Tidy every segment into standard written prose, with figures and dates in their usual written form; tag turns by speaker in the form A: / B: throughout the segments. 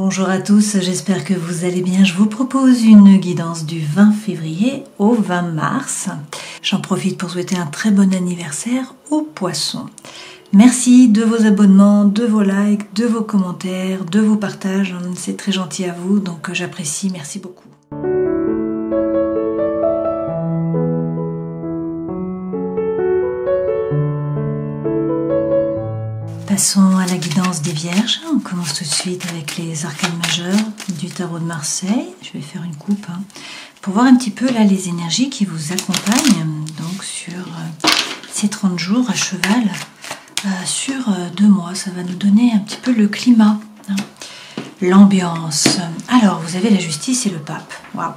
A: Bonjour à tous, j'espère que vous allez bien. Je vous propose une guidance du 20 février au 20 mars. J'en profite pour souhaiter un très bon anniversaire aux poissons. Merci de vos abonnements, de vos likes, de vos commentaires, de vos partages. C'est très gentil à vous, donc j'apprécie. Merci beaucoup. Passons à la guidance des Vierges. On commence tout de suite avec les arcanes majeures du tarot de Marseille. Je vais faire une coupe pour voir un petit peu là les énergies qui vous accompagnent donc sur ces 30 jours à cheval sur 2 mois. Ça va nous donner un petit peu le climat, l'ambiance. Alors, vous avez la justice et le pape. Waouh!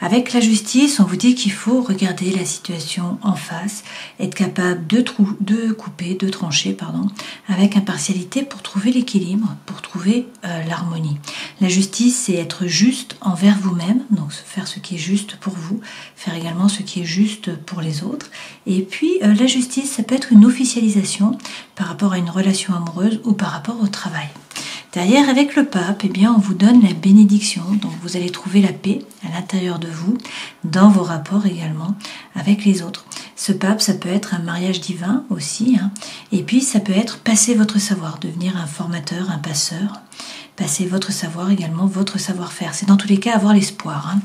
A: Avec la justice, on vous dit qu'il faut regarder la situation en face, être capable de trancher, avec impartialité pour trouver l'équilibre, pour trouver l'harmonie. La justice, c'est être juste envers vous-même, donc faire ce qui est juste pour vous, faire également ce qui est juste pour les autres. Et puis, la justice, ça peut être une officialisation par rapport à une relation amoureuse ou par rapport au travail. Derrière, avec le pape, eh bien, on vous donne la bénédiction. Donc, vous allez trouver la paix à l'intérieur de vous, dans vos rapports également avec les autres. Ce pape, ça peut être un mariage divin aussi. Et puis, ça peut être passer votre savoir, devenir un formateur, un passeur. Passer votre savoir également, votre savoir-faire. C'est dans tous les cas avoir l'espoir,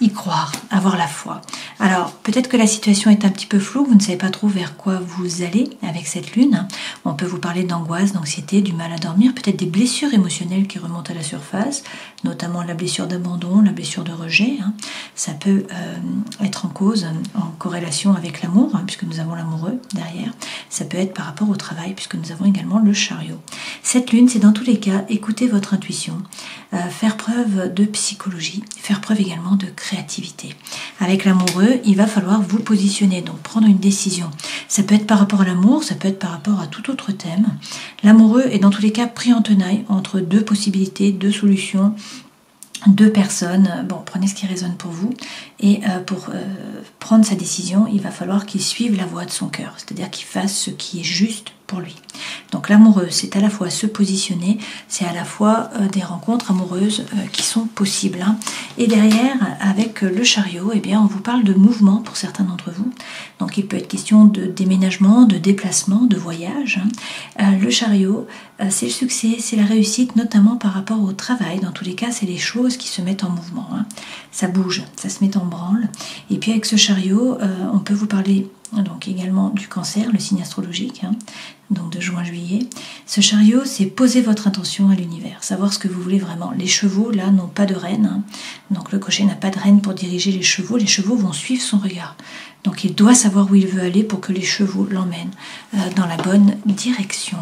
A: y croire, avoir la foi. Alors, peut-être que la situation est un petit peu floue, vous ne savez pas trop vers quoi vous allez avec cette lune. On peut vous parler d'angoisse, d'anxiété, du mal à dormir, peut-être des blessures émotionnelles qui remontent à la surface, notamment la blessure d'abandon, la blessure de rejet. Ça peut être en cause, en corrélation avec l'amour, puisque nous avons l'amoureux derrière. Ça peut être par rapport au travail, puisque nous avons également le chariot. Cette lune, c'est dans tous les cas, écoutez votre intuition, faire preuve de psychologie, faire preuve également de créativité. Avec l'amoureux, il va falloir vous positionner, donc prendre une décision. Ça peut être par rapport à l'amour, ça peut être par rapport à tout autre thème. L'amoureux est dans tous les cas pris en tenaille entre 2 possibilités, 2 solutions, 2 personnes. Bon, prenez ce qui résonne pour vous. Et pour prendre sa décision, il va falloir qu'il suive la voie de son cœur, c'est-à-dire qu'il fasse ce qui est juste pour lui. Donc l'amoureux, c'est à la fois se positionner, c'est à la fois des rencontres amoureuses qui sont possibles. Et derrière, avec le chariot, eh bien, on vous parle de mouvement pour certains d'entre vous. Donc il peut être question de déménagement, de déplacement, de voyage. Le chariot, c'est le succès, c'est la réussite, notamment par rapport au travail. Dans tous les cas, c'est les choses qui se mettent en mouvement. Ça bouge, ça se met en branle. Et puis avec ce chariot, on peut vous parler donc également du cancer, le signe astrologique, donc de juin-juillet. Ce chariot, c'est poser votre intention à l'univers, savoir ce que vous voulez vraiment. Les chevaux, là, n'ont pas de reine, donc le cocher n'a pas de reine pour diriger les chevaux vont suivre son regard. Donc il doit savoir où il veut aller pour que les chevaux l'emmènent dans la bonne direction.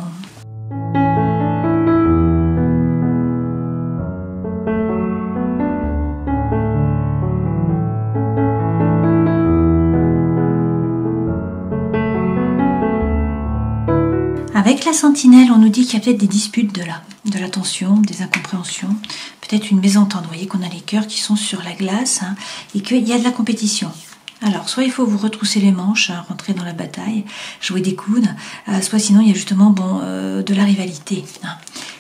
A: Avec la sentinelle, on nous dit qu'il y a peut-être des disputes de la tension, des incompréhensions, peut-être une mésentente. Vous voyez qu'on a les cœurs qui sont sur la glace et qu'il y a de la compétition. Alors, soit il faut vous retrousser les manches, rentrer dans la bataille, jouer des coudes, soit sinon il y a justement de la rivalité.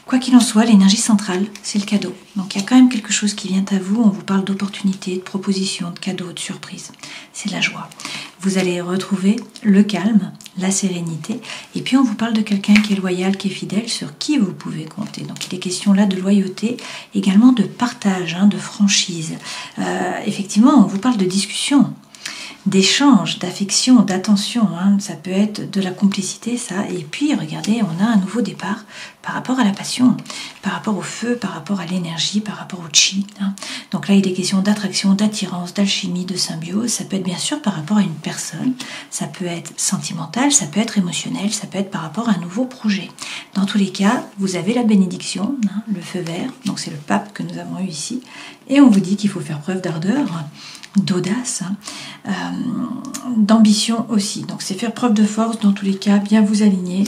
A: Quoi qu'il en soit, l'énergie centrale, c'est le cadeau. Donc il y a quand même quelque chose qui vient à vous, on vous parle d'opportunités, de propositions, de cadeaux, de surprises. C'est de la joie. Vous allez retrouver le calme, la sérénité, et puis on vous parle de quelqu'un qui est loyal, qui est fidèle, sur qui vous pouvez compter. Donc il est question là de loyauté, également de partage, de franchise. Effectivement, on vous parle de discussion, d'échange, d'affection, d'attention, ça peut être de la complicité, ça. Et puis, regardez, on a un nouveau départ par rapport à la passion, par rapport au feu, par rapport à l'énergie, par rapport au chi. Donc là, il est question d'attraction, d'attirance, d'alchimie, de symbiose. Ça peut être bien sûr par rapport à une personne, ça peut être sentimental, ça peut être émotionnel, ça peut être par rapport à un nouveau projet. Dans tous les cas, vous avez la bénédiction, le feu vert, donc c'est le pape que nous avons eu ici, et on vous dit qu'il faut faire preuve d'ardeur, d'audace, d'ambition aussi. Donc c'est faire preuve de force, dans tous les cas, bien vous aligner,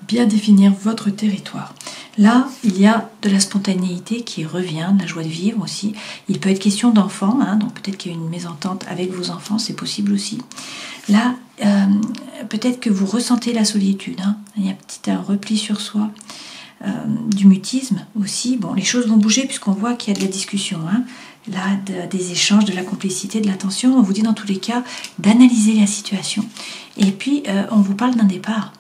A: bien définir votre territoire. Là, il y a de la spontanéité qui revient, de la joie de vivre aussi. Il peut être question d'enfants, donc peut-être qu'il y a une mésentente avec vos enfants, c'est possible aussi. Là, peut-être que vous ressentez la solitude, il y a un repli sur soi. du mutisme aussi. Bon, les choses vont bouger puisqu'on voit qu'il y a de la discussion, hein. Là, des échanges, de la complicité, de l'attention. On vous dit dans tous les cas d'analyser la situation. Et puis, on vous parle d'un départ.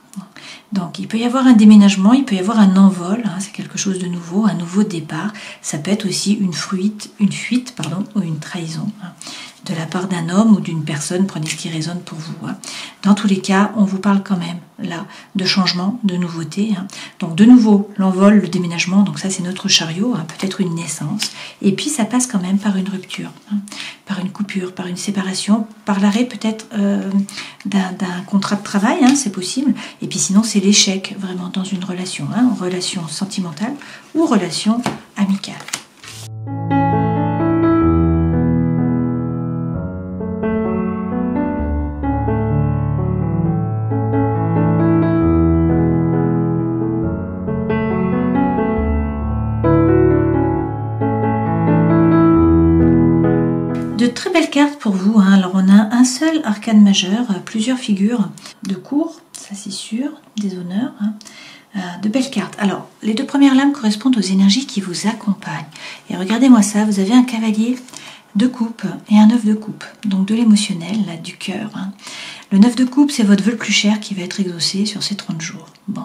A: Donc, il peut y avoir un déménagement, il peut y avoir un envol, hein, c'est quelque chose de nouveau, un nouveau départ. Ça peut être aussi une fuite, ou une trahison, hein, de la part d'un homme ou d'une personne, prenez ce qui résonne pour vous, hein. Dans tous les cas, on vous parle quand même, là, de changement, de nouveauté, hein. Donc, de nouveau, l'envol, le déménagement, donc ça, c'est notre chariot, hein, peut-être une naissance. Et puis, ça passe quand même par une rupture, hein, par une coupure, par une séparation, par l'arrêt peut-être d'un contrat de travail, hein, c'est possible. Et puis, sinon, c'est l'échec, vraiment, dans une relation, hein, relation sentimentale ou relation amicale. De très belles cartes pour vous, hein. Alors on a un seul arcane majeur, plusieurs figures de cour, ça c'est sûr, des honneurs, hein. De belles cartes. Alors les deux premières lames correspondent aux énergies qui vous accompagnent. Et regardez-moi ça, vous avez un cavalier de coupe et un 9 de coupe, donc de l'émotionnel, là, du cœur, hein. Le 9 de coupe, c'est votre vœu le plus cher qui va être exaucé sur ces 30 jours. Bon.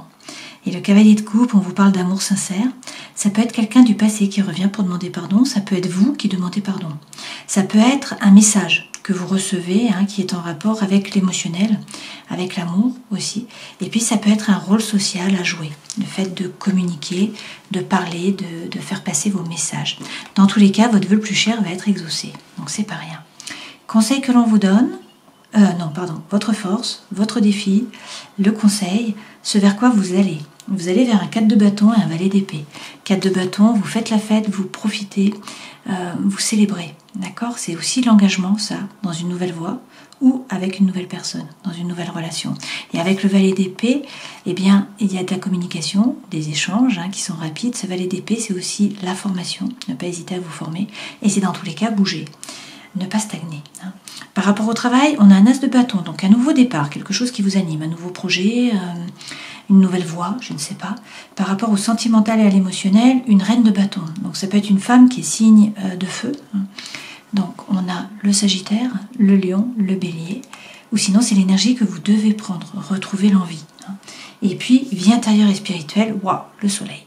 A: Et le cavalier de coupe, on vous parle d'amour sincère. Ça peut être quelqu'un du passé qui revient pour demander pardon. Ça peut être vous qui demandez pardon. Ça peut être un message que vous recevez, hein, qui est en rapport avec l'émotionnel, avec l'amour aussi. Et puis ça peut être un rôle social à jouer. Le fait de communiquer, de parler, de faire passer vos messages. Dans tous les cas, votre vœu le plus cher va être exaucé. Donc c'est pas rien. Conseil que l'on vous donne, votre force, votre défi, le conseil, ce vers quoi vous allez. Vous allez vers un 4 de bâton et un valet d'épée. 4 de bâton, vous faites la fête, vous profitez, vous célébrez. D'accord? C'est aussi l'engagement, ça, dans une nouvelle voie ou avec une nouvelle personne, dans une nouvelle relation. Et avec le valet d'épée, eh bien, il y a de la communication, des échanges, hein, qui sont rapides. Ce valet d'épée, c'est aussi la formation, ne pas hésiter à vous former. Et c'est dans tous les cas bouger, ne pas stagner, hein. Par rapport au travail, on a un as de bâton, donc un nouveau départ, quelque chose qui vous anime, un nouveau projet, une nouvelle voie, je ne sais pas. Par rapport au sentimental et à l'émotionnel, une reine de bâton. Donc ça peut être une femme qui est signe de feu. Donc on a le Sagittaire, le Lion, le Bélier. Ou sinon c'est l'énergie que vous devez prendre, retrouver l'envie. Et puis vie intérieure et spirituelle, waouh, le Soleil.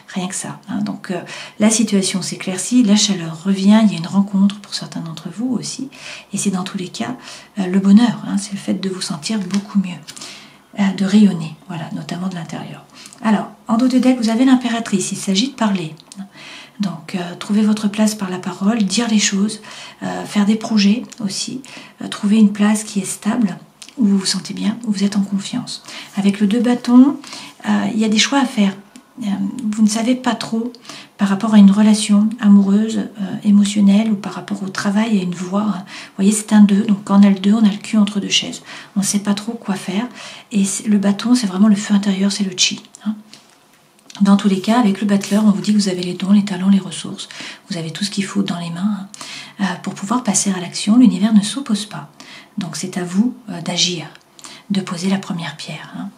A: Rien que ça, hein. Donc la situation s'éclaircit, la chaleur revient, il y a une rencontre pour certains d'entre vous aussi. Et c'est dans tous les cas le bonheur, hein, c'est le fait de vous sentir beaucoup mieux, de rayonner, voilà, notamment de l'intérieur. Alors, en dos de deck, vous avez l'impératrice, il s'agit de parler. Donc, trouver votre place par la parole, dire les choses, faire des projets aussi, trouver une place qui est stable, où vous vous sentez bien, où vous êtes en confiance. Avec le 2 bâtons, il y a des choix à faire. Vous ne savez pas trop par rapport à une relation amoureuse, émotionnelle ou par rapport au travail, à une voie. Vous voyez, c'est un 2, donc quand on a le 2, on a le cul entre deux chaises. On ne sait pas trop quoi faire. Et le bâton, c'est vraiment le feu intérieur, c'est le chi, hein. Dans tous les cas, avec le battleur, on vous dit que vous avez les dons, les talents, les ressources. Vous avez tout ce qu'il faut dans les mains, hein, pour pouvoir passer à l'action. L'univers ne s'oppose pas. Donc c'est à vous d'agir, de poser la première pierre, hein.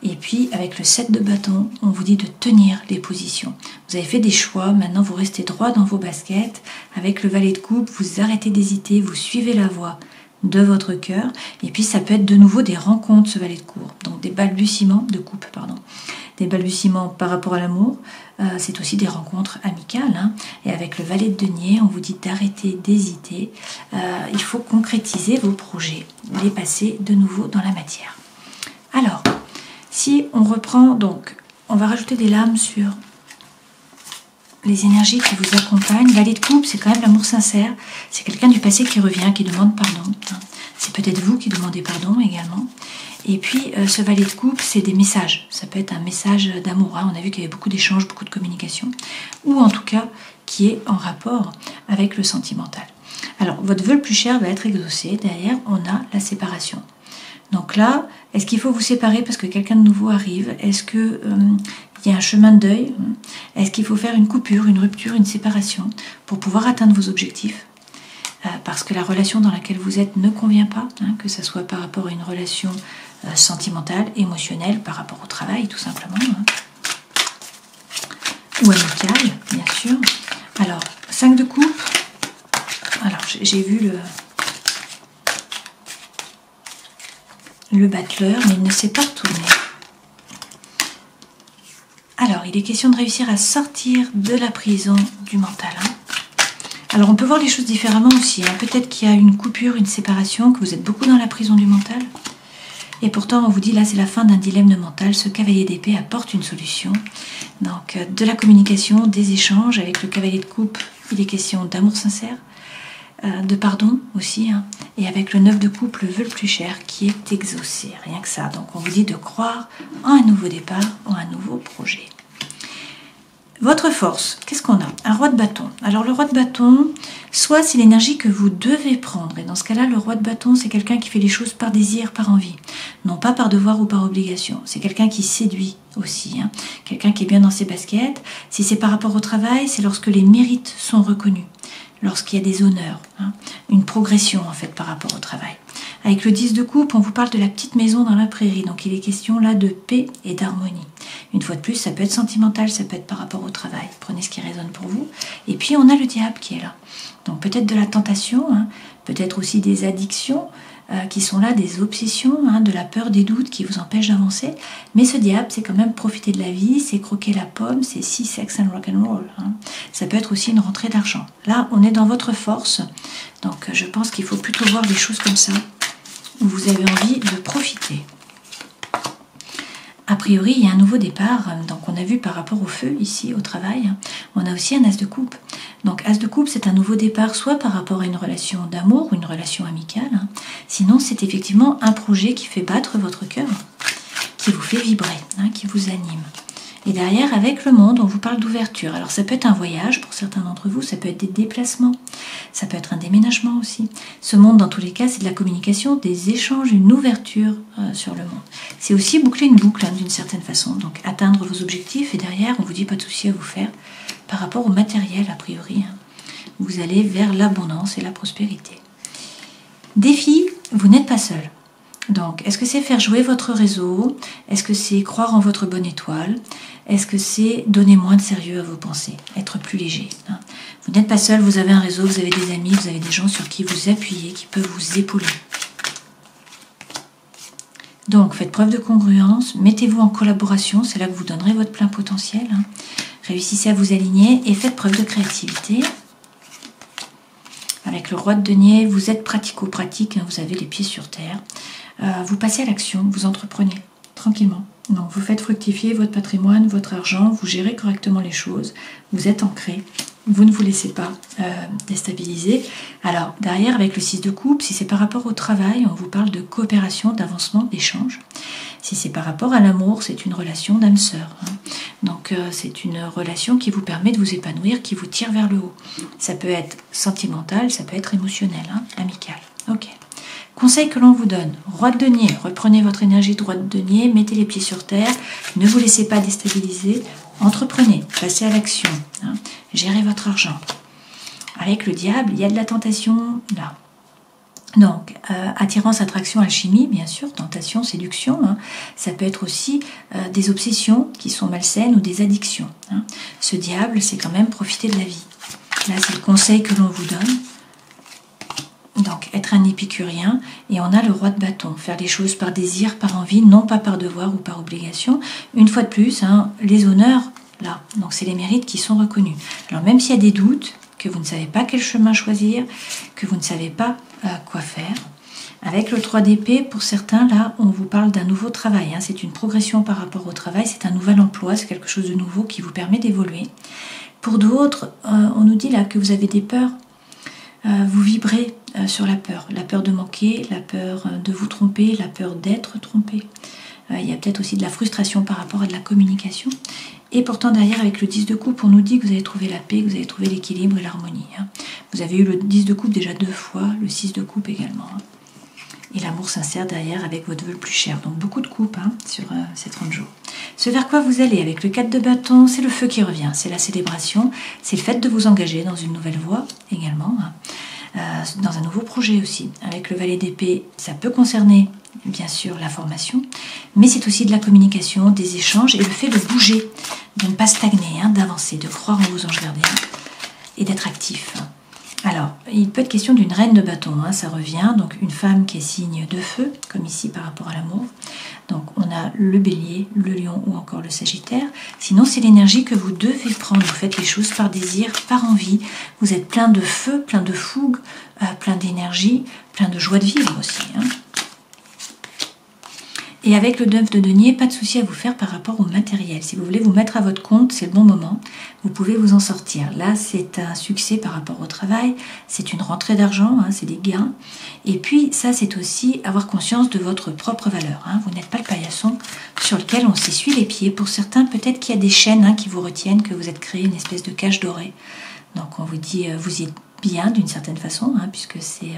A: Et puis, avec le 7 de bâton, on vous dit de tenir les positions. Vous avez fait des choix, maintenant vous restez droit dans vos baskets. Avec le valet de coupe, vous arrêtez d'hésiter, vous suivez la voie de votre cœur. Et puis, ça peut être de nouveau des rencontres, ce valet de coupe. Donc, des balbutiements de coupe, pardon. Des balbutiements par rapport à l'amour. C'est aussi des rencontres amicales, hein. Et avec le valet de denier, on vous dit d'arrêter d'hésiter. Il faut concrétiser vos projets, les passer de nouveau dans la matière. Alors, si on reprend, donc, on va rajouter des lames sur les énergies qui vous accompagnent. Valet de coupe, c'est quand même l'amour sincère. C'est quelqu'un du passé qui revient, qui demande pardon. C'est peut-être vous qui demandez pardon également. Et puis, ce valet de coupe, c'est des messages. Ça peut être un message d'amour, hein. On a vu qu'il y avait beaucoup d'échanges, beaucoup de communication. Ou en tout cas, qui est en rapport avec le sentimental. Alors, votre vœu le plus cher va être exaucé. Derrière, on a la séparation. Donc là, est-ce qu'il faut vous séparer parce que quelqu'un de nouveau arrive? Est-ce qu'il y a un chemin de deuil? Est-ce qu'il faut faire une coupure, une rupture, une séparation pour pouvoir atteindre vos objectifs? Parce que la relation dans laquelle vous êtes ne convient pas, hein, que ce soit par rapport à une relation sentimentale, émotionnelle, par rapport au travail tout simplement, hein. ou amical, bien sûr. Alors, 5 de coupe. Alors, j'ai vu le battleur, mais il ne s'est pas retourné. Alors, il est question de réussir à sortir de la prison du mental. Alors, on peut voir les choses différemment aussi. Peut-être qu'il y a une coupure, une séparation, que vous êtes beaucoup dans la prison du mental. Et pourtant, on vous dit là, c'est la fin d'un dilemme mental. Ce cavalier d'épée apporte une solution. Donc, de la communication, des échanges. Avec le cavalier de coupe, il est question d'amour sincère, de pardon aussi. Et avec le 9 de coupe, le vœu le plus cher qui est exaucé. Rien que ça. Donc, on vous dit de croire en un nouveau départ, en un nouveau projet. Votre force, qu'est-ce qu'on a? Un roi de bâton. Alors le roi de bâton, soit c'est l'énergie que vous devez prendre. Et dans ce cas-là, le roi de bâton, c'est quelqu'un qui fait les choses par désir, par envie. Non pas par devoir ou par obligation. C'est quelqu'un qui séduit aussi. Quelqu'un qui est bien dans ses baskets. Si c'est par rapport au travail, c'est lorsque les mérites sont reconnus. Lorsqu'il y a des honneurs. Une progression en fait par rapport au travail. Avec le 10 de coupe, on vous parle de la petite maison dans la prairie. Donc il est question là de paix et d'harmonie. Une fois de plus, ça peut être sentimental, ça peut être par rapport au travail. Prenez ce qui résonne pour vous. Et puis on a le diable qui est là. Donc peut-être de la tentation, peut-être aussi des addictions qui sont là, des obsessions, de la peur, des doutes qui vous empêchent d'avancer. Mais ce diable, c'est quand même profiter de la vie, c'est croquer la pomme, c'est sea, sex and rock and roll. Ça peut être aussi une rentrée d'argent. Là, on est dans votre force. Donc je pense qu'il faut plutôt voir les choses comme ça, où vous avez envie de profiter. A priori, il y a un nouveau départ, donc on a vu par rapport au feu ici, au travail, on a aussi un as de coupe. Donc as de coupe, c'est un nouveau départ, soit par rapport à une relation d'amour ou une relation amicale, sinon c'est effectivement un projet qui fait battre votre cœur, qui vous fait vibrer, qui vous anime. Et derrière, avec le monde, on vous parle d'ouverture. Alors ça peut être un voyage pour certains d'entre vous, ça peut être des déplacements, ça peut être un déménagement aussi. Ce monde, dans tous les cas, c'est de la communication, des échanges, une ouverture sur le monde. C'est aussi boucler une boucle d'une certaine façon, donc atteindre vos objectifs. Et derrière, on vous dit pas de souci à vous faire par rapport au matériel, a priori. Vous allez vers l'abondance et la prospérité. Défi, vous n'êtes pas seul. Donc, est-ce que c'est faire jouer votre réseau? Est-ce que c'est croire en votre bonne étoile? Est-ce que c'est donner moins de sérieux à vos pensées? Être plus léger? Vous n'êtes pas seul, vous avez un réseau, vous avez des amis, vous avez des gens sur qui vous appuyez, qui peuvent vous épauler. Donc, faites preuve de congruence, mettez-vous en collaboration, c'est là que vous donnerez votre plein potentiel. Réussissez à vous aligner et faites preuve de créativité. Avec le roi de denier, vous êtes pratico-pratique, vous avez les pieds sur terre. Vous passez à l'action, vous entreprenez tranquillement. Donc vous faites fructifier votre patrimoine, votre argent, vous gérez correctement les choses, vous êtes ancré, vous ne vous laissez pas déstabiliser. Alors derrière, avec le 6 de coupe, si c'est par rapport au travail, on vous parle de coopération, d'avancement, d'échange. Si c'est par rapport à l'amour, c'est une relation d'âme sœur. Donc c'est une relation qui vous permet de vous épanouir, qui vous tire vers le haut. Ça peut être sentimental, ça peut être émotionnel, amical. Ok. Conseil que l'on vous donne, roi de denier, reprenez votre énergie de roi de denier, mettez les pieds sur terre, ne vous laissez pas déstabiliser, entreprenez, passez à l'action, gérez votre argent. Avec le diable, il y a de la tentation là. Donc, attirance, attraction, alchimie, bien sûr, tentation, séduction, ça peut être aussi des obsessions qui sont malsaines ou des addictions. Ce diable, c'est quand même profiter de la vie. Là, c'est le conseil que l'on vous donne. Donc, être un épicurien, et on a le roi de bâton, faire les choses par désir, par envie, non pas par devoir ou par obligation. Une fois de plus, les honneurs, là, donc c'est les mérites qui sont reconnus. Alors, même s'il y a des doutes, que vous ne savez pas quel chemin choisir, que vous ne savez pas quoi faire, avec le 3 d'épée, pour certains, là, on vous parle d'un nouveau travail. C'est une progression par rapport au travail, c'est un nouvel emploi, c'est quelque chose de nouveau qui vous permet d'évoluer. Pour d'autres, on nous dit là que vous avez des peurs. Vous vibrez sur la peur de manquer, la peur de vous tromper, la peur d'être trompé. Il y a peut-être aussi de la frustration par rapport à de la communication. Et pourtant derrière, avec le 10 de coupe, on nous dit que vous avez trouvé la paix, que vous avez trouvé l'équilibre et l'harmonie. Vous avez eu le 10 de coupe déjà 2 fois, le 6 de coupe également. Et l'amour sincère derrière avec votre vœu le plus cher. Donc beaucoup de coupes sur ces 30 jours. Ce vers quoi vous allez avec le 4 de bâton, c'est le feu qui revient, c'est la célébration, c'est le fait de vous engager dans une nouvelle voie également, dans un nouveau projet aussi. Avec le valet d'épée, ça peut concerner bien sûr la formation, mais c'est aussi de la communication, des échanges et le fait de bouger. de ne pas stagner, d'avancer, de croire en vos anges gardiens et d'être actif. Alors, il peut être question d'une reine de bâton, ça revient, donc une femme qui est signe de feu, comme ici par rapport à l'amour. Donc on a le bélier, le lion ou encore le sagittaire. Sinon, c'est l'énergie que vous devez prendre. Vous faites les choses par désir, par envie. Vous êtes plein de feu, plein de fougue, plein d'énergie, plein de joie de vivre aussi. Et avec le 9 de denier, pas de souci à vous faire par rapport au matériel. Si vous voulez vous mettre à votre compte, c'est le bon moment. Vous pouvez vous en sortir. Là, c'est un succès par rapport au travail. C'est une rentrée d'argent, c'est des gains. Et puis, ça, c'est aussi avoir conscience de votre propre valeur. Vous n'êtes pas le paillasson sur lequel on s'essuie les pieds. Pour certains, peut-être qu'il y a des chaînes qui vous retiennent, que vous êtes créé une espèce de cage dorée. Donc, on vous dit, vous y êtes bien d'une certaine façon, puisque c'est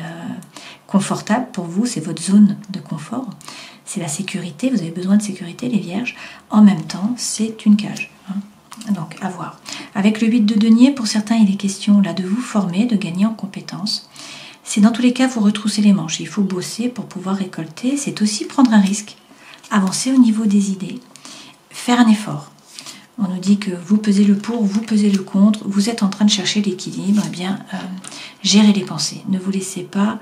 A: confortable pour vous, c'est votre zone de confort. C'est la sécurité, vous avez besoin de sécurité, les vierges. En même temps, c'est une cage. Donc, à voir. Avec le 8 de denier, pour certains, il est question là de vous former, de gagner en compétences. C'est dans tous les cas, vous retroussez les manches. Il faut bosser pour pouvoir récolter. C'est aussi prendre un risque, avancer au niveau des idées, faire un effort. On nous dit que vous pesez le pour, vous pesez le contre, vous êtes en train de chercher l'équilibre. Eh bien, gérez les pensées. Ne vous laissez pas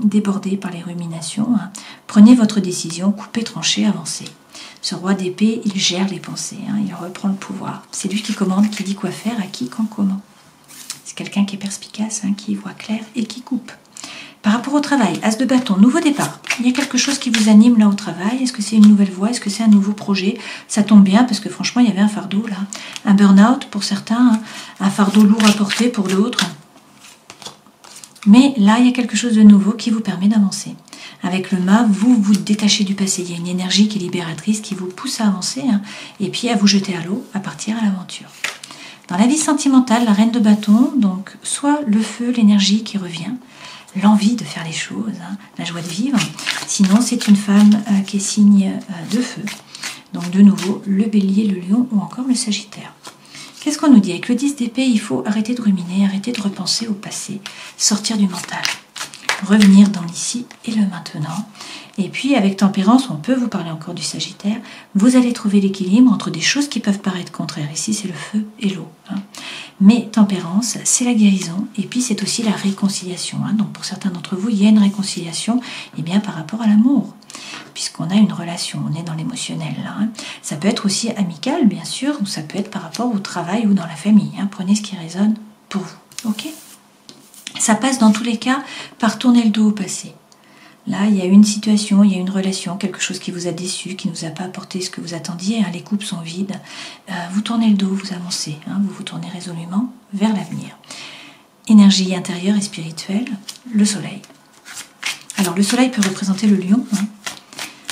A: débordé par les ruminations. Prenez votre décision, coupez, tranchez, avancez. Ce roi d'épée, il gère les pensées, il reprend le pouvoir. C'est lui qui commande, qui dit quoi faire, à qui, quand, comment. C'est quelqu'un qui est perspicace, qui voit clair et qui coupe. Par rapport au travail, as de bâton, nouveau départ. Il y a quelque chose qui vous anime là au travail. Est-ce que c'est une nouvelle voie? Est-ce que c'est un nouveau projet? Ça tombe bien parce que franchement, il y avait un fardeau là. Un burn-out pour certains, un fardeau lourd à porter pour d'autres. Mais là, il y a quelque chose de nouveau qui vous permet d'avancer. Avec le mât, vous vous détachez du passé. Il y a une énergie qui est libératrice, qui vous pousse à avancer, et puis à vous jeter à l'eau, à partir à l'aventure. Dans la vie sentimentale, la reine de bâton, donc soit le feu, l'énergie qui revient, l'envie de faire les choses, la joie de vivre. Sinon, c'est une femme qui est signe de feu. Donc de nouveau, le bélier, le lion ou encore le sagittaire. Qu'est-ce qu'on nous dit? Avec le 10 d'épée, il faut arrêter de ruminer, arrêter de repenser au passé, sortir du mental, revenir dans l'ici et le maintenant. Et puis, avec tempérance, on peut vous parler encore du sagittaire, vous allez trouver l'équilibre entre des choses qui peuvent paraître contraires. Ici, c'est le feu et l'eau. Mais tempérance, c'est la guérison, et puis c'est aussi la réconciliation. Donc pour certains d'entre vous, il y a une réconciliation par rapport à l'amour. Puisqu'on a une relation, on est dans l'émotionnel. Ça peut être aussi amical, bien sûr, ou ça peut être par rapport au travail ou dans la famille. Prenez ce qui résonne pour vous. Ok ? Ça passe dans tous les cas par tourner le dos au passé. Là, il y a une situation, il y a une relation, quelque chose qui vous a déçu, qui ne vous a pas apporté ce que vous attendiez. Les coupes sont vides. Vous tournez le dos, vous avancez. Vous vous tournez résolument vers l'avenir. Énergie intérieure et spirituelle, le soleil. Alors, le soleil peut représenter le lion.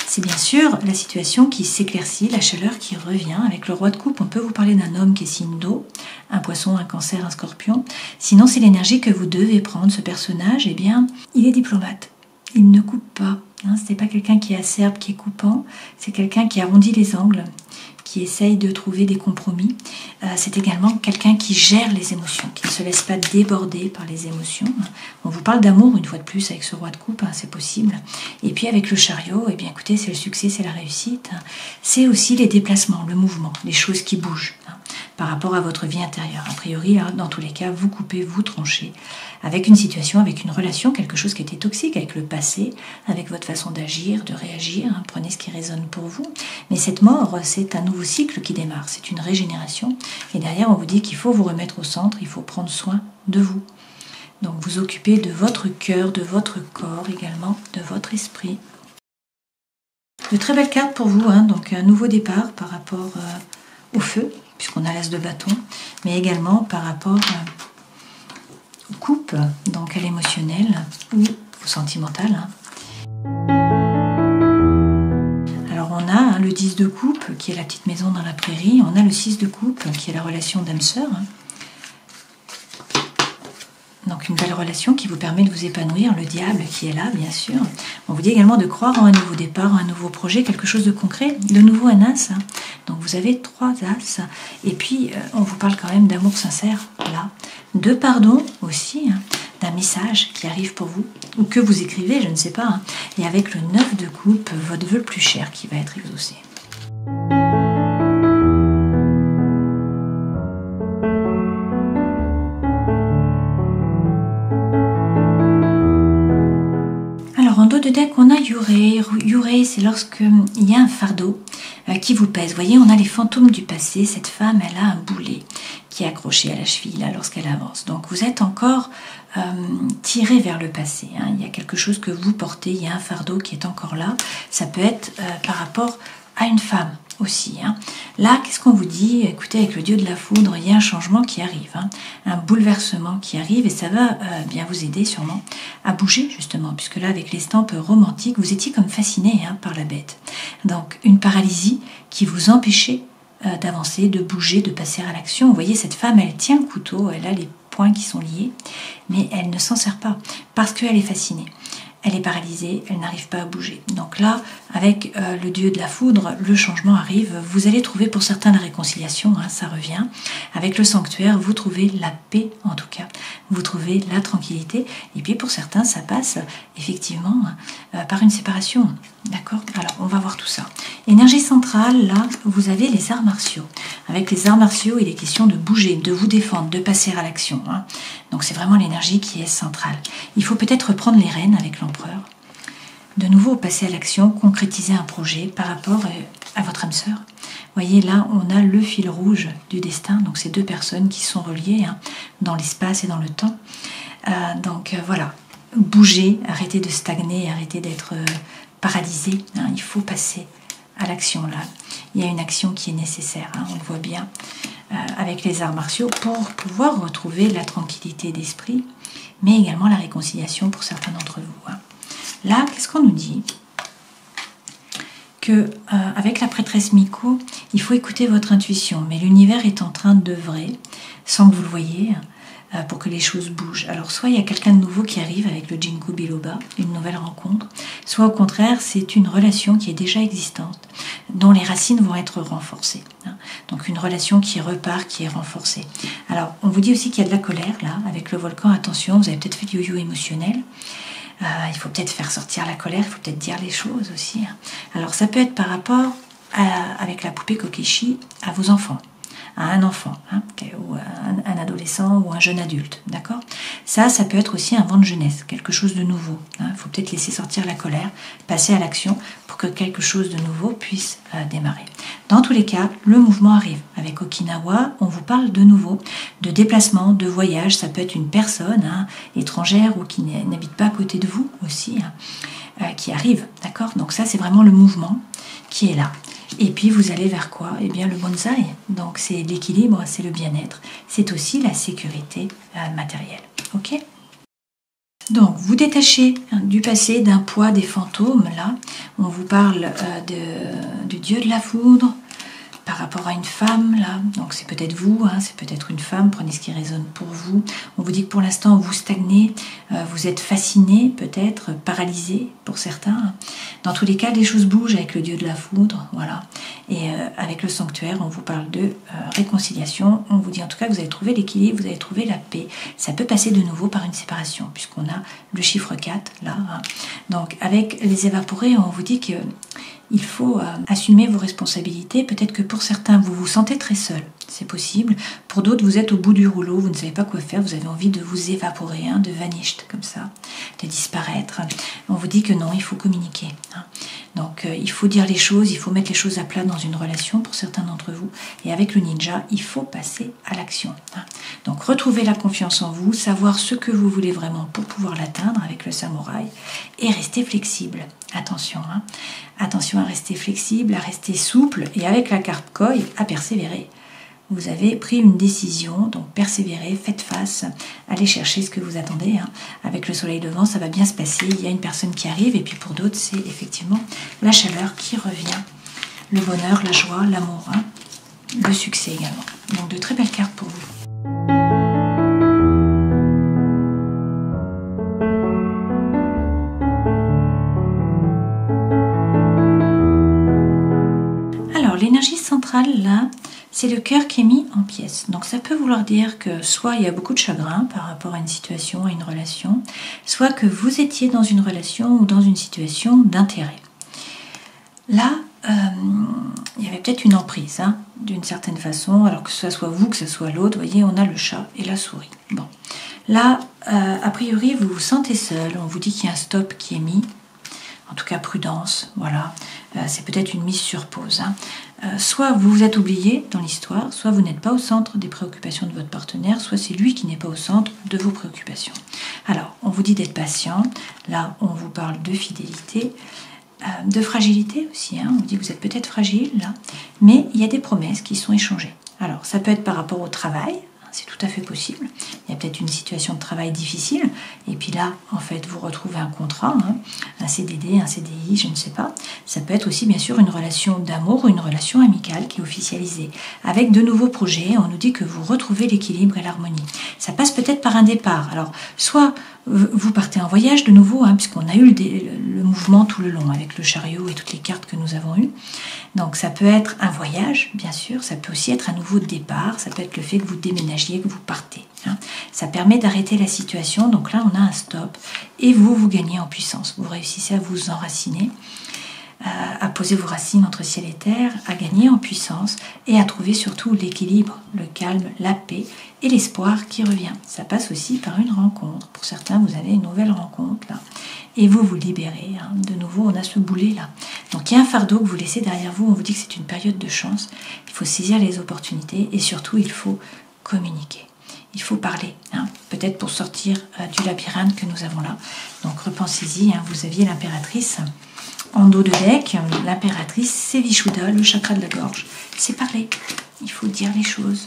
A: C'est bien sûr la situation qui s'éclaircit, la chaleur qui revient. Avec le roi de coupe, on peut vous parler d'un homme qui est signe d'eau, un poisson, un cancer, un scorpion. Sinon, c'est l'énergie que vous devez prendre. Ce personnage, il est diplomate. Il ne coupe pas. Ce n'est pas quelqu'un qui est acerbe, qui est coupant. C'est quelqu'un qui arrondit les angles, qui essaye de trouver des compromis. C'est également quelqu'un qui gère les émotions, qui ne se laisse pas déborder par les émotions. On vous parle d'amour une fois de plus avec ce roi de coupe, c'est possible. Et puis avec le chariot, écoutez, c'est le succès, c'est la réussite. C'est aussi les déplacements, le mouvement, les choses qui bougent par rapport à votre vie intérieure. A priori, dans tous les cas, vous coupez, vous tranchez avec une situation, avec une relation, quelque chose qui était toxique avec le passé, avec votre façon d'agir, de réagir. Prenez ce qui résonne pour vous. Mais cette mort, c'est un nouveau cycle qui démarre, c'est une régénération. Et derrière, on vous dit qu'il faut vous remettre au centre, il faut prendre soin de vous. Donc vous occupez de votre cœur, de votre corps également, de votre esprit. De très belles cartes pour vous, donc un nouveau départ par rapport au feu, puisqu'on a l'as de bâton, mais également par rapport aux coupes, donc à l'émotionnel ou au sentimental. Alors on a le 10 de coupe, qui est la petite maison dans la prairie, on a le 6 de coupe, qui est la relation d'âme-sœur. Donc une belle relation qui vous permet de vous épanouir, le diable qui est là, bien sûr. On vous dit également de croire en un nouveau départ, en un nouveau projet, quelque chose de concret. De nouveau un as. Donc vous avez 3 as. Et puis on vous parle quand même d'amour sincère, là. De pardon aussi, d'un message qui arrive pour vous, ou que vous écrivez, je ne sais pas. Et avec le 9 de coupe, votre vœu le plus cher qui va être exaucé. Yurei, c'est lorsque il y a un fardeau qui vous pèse. Vous voyez, on a les fantômes du passé. Cette femme, elle a un boulet qui est accroché à la cheville là lorsqu'elle avance. Donc vous êtes encore tiré vers le passé. Hein. Il y a quelque chose que vous portez, il y a un fardeau qui est encore là. Ça peut être par rapport à une femme aussi. Hein. Là, qu'est-ce qu'on vous dit? Écoutez, avec le dieu de la foudre, il y a un changement qui arrive, hein, un bouleversement qui arrive et ça va bien vous aider sûrement à bouger justement, puisque là, avec l'estampe romantique, vous étiez comme fasciné hein, par la bête. Donc, une paralysie qui vous empêchait d'avancer, de bouger, de passer à l'action. Vous voyez, cette femme, elle tient le couteau, elle a les poings qui sont liés, mais elle ne s'en sert pas parce qu'elle est fascinée. Elle est paralysée, elle n'arrive pas à bouger. Donc là, avec le dieu de la foudre, le changement arrive. Vous allez trouver pour certains la réconciliation, hein, ça revient. Avec le sanctuaire, vous trouvez la paix, en tout cas. Vous trouvez la tranquillité. Et puis pour certains, ça passe effectivement par une séparation. D'accord? Alors, on va voir tout ça. Énergie centrale, là, vous avez les arts martiaux. Avec les arts martiaux, il est question de bouger, de vous défendre, de passer à l'action. Hein. Donc c'est vraiment l'énergie qui est centrale. Il faut peut-être reprendre les rênes avec l'empereur. De nouveau, passer à l'action, concrétiser un projet par rapport à votre âme sœur. Vous voyez, là, on a le fil rouge du destin. Donc ces deux personnes qui sont reliées hein, dans l'espace et dans le temps. Voilà, bougez, arrêtez de stagner, arrêtez d'être paralysé. Hein, il faut passer à l'action là. Il y a une action qui est nécessaire, hein, on le voit bien avec les arts martiaux pour pouvoir retrouver la tranquillité d'esprit, mais également la réconciliation pour certains d'entre vous. Hein. Là, qu'est-ce qu'on nous dit? Que avec la prêtresse Miko, il faut écouter votre intuition, mais l'univers est en train d'œuvrer sans que vous le voyez pour que les choses bougent. Alors soit il y a quelqu'un de nouveau qui arrive avec le Ginkgo biloba, une nouvelle rencontre, soit au contraire c'est une relation qui est déjà existante, dont les racines vont être renforcées. Hein. Donc une relation qui repart, qui est renforcée. Alors on vous dit aussi qu'il y a de la colère là, avec le volcan, attention, vous avez peut-être fait du yo-yo émotionnel. Il faut peut-être faire sortir la colère, il faut peut-être dire les choses aussi. Hein. Alors ça peut être par rapport avec la poupée Kokeshi à vos enfants. À un enfant, hein, ou un adolescent ou un jeune adulte, d'accord? Ça peut être aussi un vent de jeunesse, quelque chose de nouveau. Hein. Il faut peut-être laisser sortir la colère, passer à l'action pour que quelque chose de nouveau puisse démarrer. Dans tous les cas, le mouvement arrive. Avec Okinawa, on vous parle de nouveau de déplacement, de voyage. Ça peut être une personne hein, étrangère ou qui n'habite pas à côté de vous aussi, hein, qui arrive, d'accord? Donc ça, c'est vraiment le mouvement qui est là. Et puis vous allez vers quoi? Eh bien le bonsaï, donc c'est l'équilibre, c'est le bien-être, c'est aussi la sécurité matérielle. Ok? Donc vous détachez hein, du passé, d'un poids, des fantômes, là, on vous parle du dieu de la foudre, par rapport à une femme, là, donc c'est peut-être vous, hein, c'est peut-être une femme, prenez ce qui résonne pour vous. On vous dit que pour l'instant vous stagnez, vous êtes fasciné, peut-être paralysé pour certains. Dans tous les cas, les choses bougent avec le dieu de la foudre, voilà. Et avec le sanctuaire, on vous parle de réconciliation, on vous dit en tout cas que vous avez trouvé l'équilibre, vous avez trouvé la paix. Ça peut passer de nouveau par une séparation, puisqu'on a le chiffre 4, là. Hein. Donc avec les évaporés, on vous dit que il faut assumer vos responsabilités. Peut-être que pour certains, vous vous sentez très seul. C'est possible. Pour d'autres, vous êtes au bout du rouleau, vous ne savez pas quoi faire, vous avez envie de vous évaporer, hein, de vanisht comme ça, de disparaître. On vous dit que non, il faut communiquer. Hein. Donc, il faut dire les choses, il faut mettre les choses à plat dans une relation pour certains d'entre vous. Et avec le ninja, il faut passer à l'action. Hein. Donc, retrouvez la confiance en vous, savoir ce que vous voulez vraiment pour pouvoir l'atteindre avec le samouraï et rester flexible. Attention, hein. Attention à rester flexible, à rester souple et avec la carte Koi, à persévérer. Vous avez pris une décision, donc persévérez, faites face, allez chercher ce que vous attendez. Hein. Avec le soleil levant, ça va bien se passer, il y a une personne qui arrive et puis pour d'autres, c'est effectivement la chaleur qui revient, le bonheur, la joie, l'amour, hein. Le succès également. Donc de très belles cartes pour vous. L'énergie centrale, là, c'est le cœur qui est mis en pièces. Donc ça peut vouloir dire que soit il y a beaucoup de chagrin par rapport à une situation, à une relation, soit que vous étiez dans une relation ou dans une situation d'intérêt. Là, il y avait peut-être une emprise, hein, d'une certaine façon, alors que ce soit vous, que ce soit l'autre, vous voyez, on a le chat et la souris. Bon. Là, a priori, vous vous sentez seul, on vous dit qu'il y a un stop qui est mis. En tout cas, prudence, voilà. C'est peut-être une mise sur pause. Soit vous vous êtes oublié dans l'histoire, soit vous n'êtes pas au centre des préoccupations de votre partenaire, soit c'est lui qui n'est pas au centre de vos préoccupations. Alors, on vous dit d'être patient. Là, on vous parle de fidélité, de fragilité aussi. On vous dit que vous êtes peut-être fragile, là. Mais il y a des promesses qui sont échangées. Alors, ça peut être par rapport au travail. C'est tout à fait possible. Il y a peut-être une situation de travail difficile, et puis là, en fait, vous retrouvez un contrat, un CDD, un CDI, je ne sais pas. Ça peut être aussi, bien sûr, une relation d'amour ou une relation amicale qui est officialisée. Avec de nouveaux projets, on nous dit que vous retrouvez l'équilibre et l'harmonie. Ça passe peut-être par un départ. Alors, soit vous partez en voyage de nouveau, puisqu'on a eu le mouvement tout le long, avec le chariot et toutes les cartes que nous avons eues. Donc ça peut être un voyage, bien sûr, ça peut aussi être un nouveau départ, ça peut être le fait que vous déménagiez, que vous partez. Ça permet d'arrêter la situation, donc là on a un stop, et vous gagnez en puissance. Vous réussissez à vous enraciner, à poser vos racines entre ciel et terre, à gagner en puissance et à trouver surtout l'équilibre, le calme, la paix et l'espoir qui revient. Ça passe aussi par une rencontre. Pour certains, vous avez une nouvelle rencontre là. Et vous vous libérez. De nouveau, on a ce boulet là. Donc il y a un fardeau que vous laissez derrière vous. On vous dit que c'est une période de chance. Il faut saisir les opportunités et surtout, il faut communiquer. Il faut parler, peut-être pour sortir du labyrinthe que nous avons là. Donc repensez-y, vous aviez l'impératrice en dos de deck. L'impératrice, c'est Vishuddha, le chakra de la gorge. C'est parler, il faut dire les choses.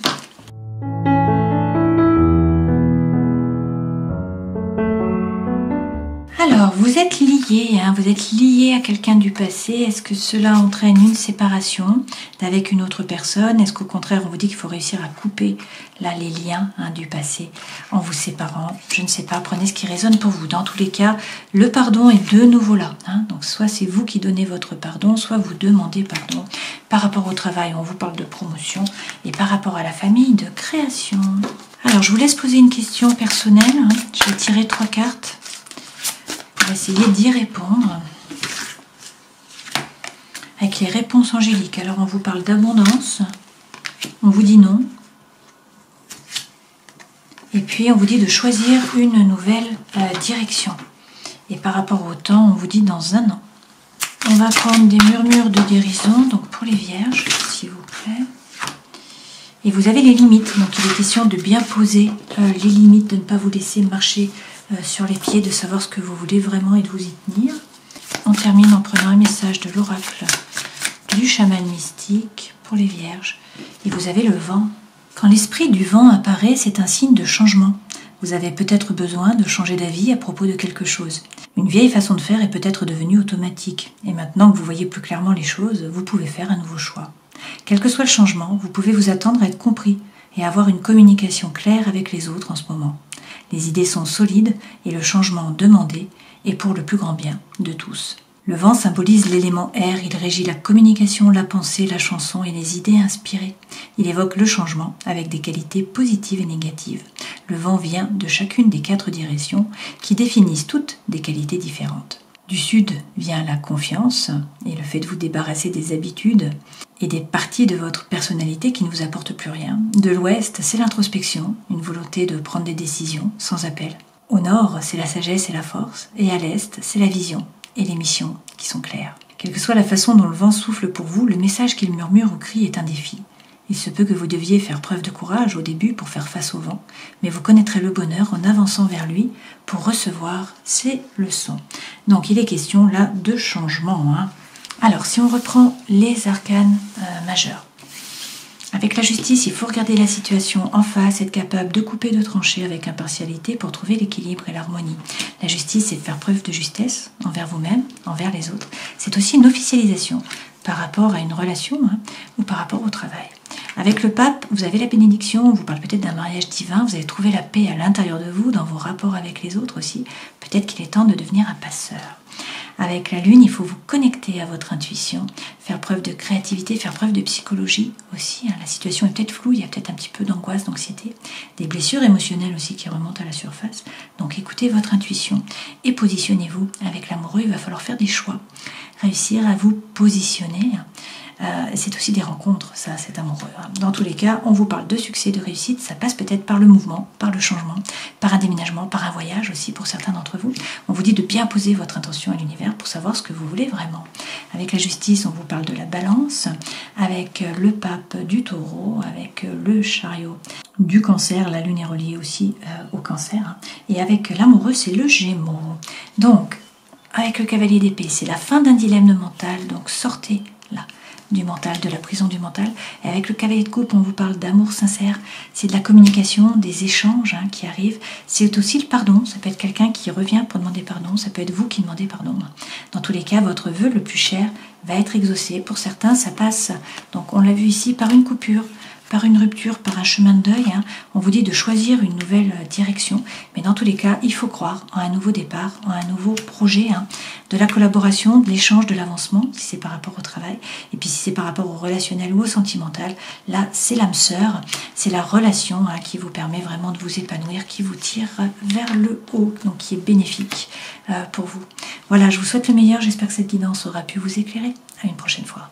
A: Alors, vous êtes lié à quelqu'un du passé. Est-ce que cela entraîne une séparation avec une autre personne? Est-ce qu'au contraire, on vous dit qu'il faut réussir à couper là les liens du passé en vous séparant? Je ne sais pas, prenez ce qui résonne pour vous. Dans tous les cas, le pardon est de nouveau là. Donc, soit c'est vous qui donnez votre pardon, soit vous demandez pardon. Par rapport au travail, on vous parle de promotion. Et par rapport à la famille, de création. Alors, je vous laisse poser une question personnelle. Je vais tirer 3 cartes. On va essayer d'y répondre avec les réponses angéliques. Alors on vous parle d'abondance, on vous dit non, et puis on vous dit de choisir une nouvelle direction. Et par rapport au temps, on vous dit dans 1 an. On va prendre des murmures de guérison, donc pour les vierges, s'il vous plaît. Et vous avez les limites, donc il est question de bien poser les limites, de ne pas vous laisser marcher sur les pieds, de savoir ce que vous voulez vraiment et de vous y tenir. On termine en prenant un message de l'oracle du chaman mystique pour les vierges. Et vous avez le vent. Quand l'esprit du vent apparaît, c'est un signe de changement. Vous avez peut-être besoin de changer d'avis à propos de quelque chose. Une vieille façon de faire est peut-être devenue automatique. Et maintenant que vous voyez plus clairement les choses, vous pouvez faire un nouveau choix. Quel que soit le changement, vous pouvez vous attendre à être compris et à avoir une communication claire avec les autres en ce moment. Les idées sont solides et le changement demandé est pour le plus grand bien de tous. Le vent symbolise l'élément air, il régit la communication, la pensée, la chanson et les idées inspirées. Il évoque le changement avec des qualités positives et négatives. Le vent vient de chacune des 4 directions qui définissent toutes des qualités différentes. Du sud vient la confiance et le fait de vous débarrasser des habitudes et des parties de votre personnalité qui ne vous apportent plus rien. De l'ouest, c'est l'introspection, une volonté de prendre des décisions sans appel. Au nord, c'est la sagesse et la force. Et à l'est, c'est la vision et les missions qui sont claires. Quelle que soit la façon dont le vent souffle pour vous, le message qu'il murmure ou crie est un défi. Il se peut que vous deviez faire preuve de courage au début pour faire face au vent, mais vous connaîtrez le bonheur en avançant vers lui pour recevoir ses leçons. Donc il est question là de changement. Alors si on reprend les arcanes majeurs, avec la justice, il faut regarder la situation en face, être capable de couper, de trancher avec impartialité pour trouver l'équilibre et l'harmonie. La justice, c'est de faire preuve de justesse envers vous-même, envers les autres. C'est aussi une officialisation par rapport à une relation ou par rapport au travail. Avec le pape, vous avez la bénédiction, on vous parle peut-être d'un mariage divin, vous allez trouver la paix à l'intérieur de vous, dans vos rapports avec les autres aussi. Peut-être qu'il est temps de devenir un passeur. Avec la lune, il faut vous connecter à votre intuition, faire preuve de créativité, faire preuve de psychologie aussi. La situation est peut-être floue, il y a peut-être un petit peu d'angoisse, d'anxiété, des blessures émotionnelles aussi qui remontent à la surface. Donc écoutez votre intuition et positionnez-vous. Avec l'amoureux, il va falloir faire des choix, réussir à vous positionner c'est aussi des rencontres, ça, c'est amoureux. Dans tous les cas, on vous parle de succès, de réussite, ça passe peut-être par le mouvement, par le changement, par un déménagement, par un voyage aussi pour certains d'entre vous. On vous dit de bien poser votre intention à l'univers pour savoir ce que vous voulez vraiment. Avec la justice, on vous parle de la balance, avec le pape du taureau, avec le chariot du cancer, la lune est reliée aussi au cancer, et avec l'amoureux, c'est le gémeaux. Donc, avec le cavalier d'épée, c'est la fin d'un dilemme mental, donc sortez là du mental, de la prison du mental. Et avec le cavalier de coupe, on vous parle d'amour sincère, c'est de la communication, des échanges qui arrivent. C'est aussi le pardon, ça peut être quelqu'un qui revient pour demander pardon, ça peut être vous qui demandez pardon. Dans tous les cas, votre vœu le plus cher va être exaucé. Pour certains, ça passe, donc on l'a vu ici, par une coupure, par une rupture, par un chemin de deuil. On vous dit de choisir une nouvelle direction, mais dans tous les cas, il faut croire en un nouveau départ, en un nouveau projet, de la collaboration, de l'échange, de l'avancement, si c'est par rapport au travail, et puis si c'est par rapport au relationnel ou au sentimental, là, c'est l'âme sœur, c'est la relation qui vous permet vraiment de vous épanouir, qui vous tire vers le haut, donc qui est bénéfique pour vous. Voilà, je vous souhaite le meilleur, j'espère que cette guidance aura pu vous éclairer. À une prochaine fois.